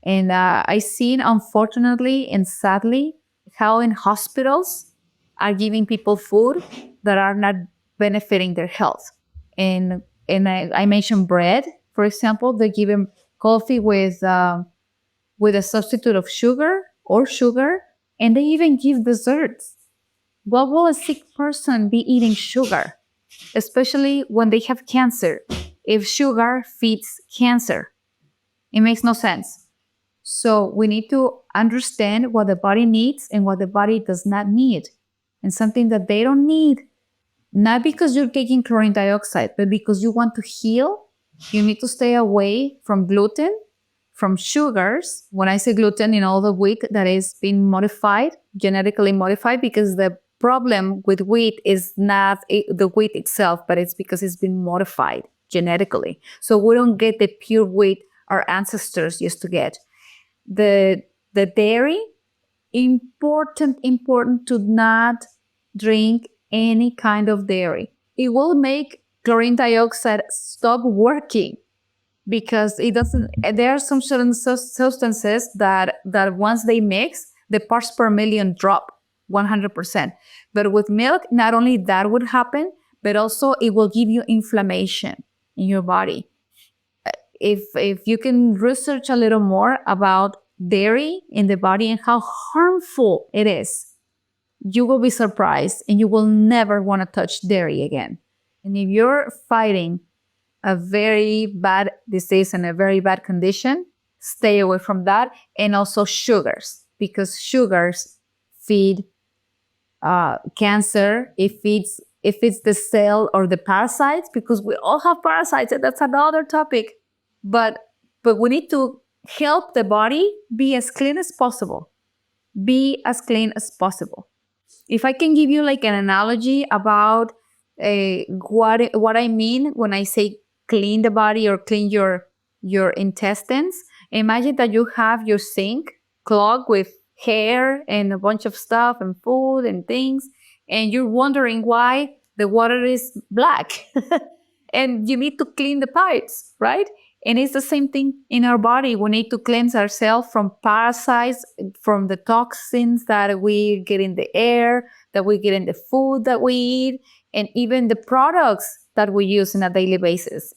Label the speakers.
Speaker 1: And I've seen, unfortunately and sadly, how in hospitals are giving people food that are not benefiting their health. And I mentioned bread, for example. They give them coffee with a substitute of sugar or sugar, and they even give desserts. What will a sick person be eating sugar, especially when they have cancer? If sugar feeds cancer, it makes no sense. So we need to understand what the body needs and what the body does not need. And something that they don't need, not because you're taking chlorine dioxide, but because you want to heal, you need to stay away from gluten, from sugars. When I say gluten, in all the wheat that is being modified, genetically modified, because the problem with wheat is not the wheat itself, but it's because it's been modified genetically. So we don't get the pure wheat our ancestors used to get. The dairy, important to not drink any kind of dairy. It will make chlorine dioxide stop working, because it doesn't. There are some certain substances that once they mix, the parts per million drop 100%. But with milk, not only that would happen, but also it will give you inflammation in your body. If you can research a little more about dairy in the body and how harmful it is, you will be surprised and you will never want to touch dairy again. And if you're fighting a very bad disease and a very bad condition, stay away from that. And also sugars, because sugars feed cancer. It feeds the cell or the parasites, because we all have parasites, and that's another topic. But we need to help the body be as clean as possible. Be as clean as possible. If I can give you like an analogy about what I mean when I say clean the body or clean your intestines, imagine that you have your sink clogged with hair and a bunch of stuff and food and things, and you're wondering why the water is black. And you need to clean the pipes, right? And it's the same thing in our body. We need to cleanse ourselves from parasites, from the toxins that we get in the air, that we get in the food that we eat, and even the products that we use on a daily basis.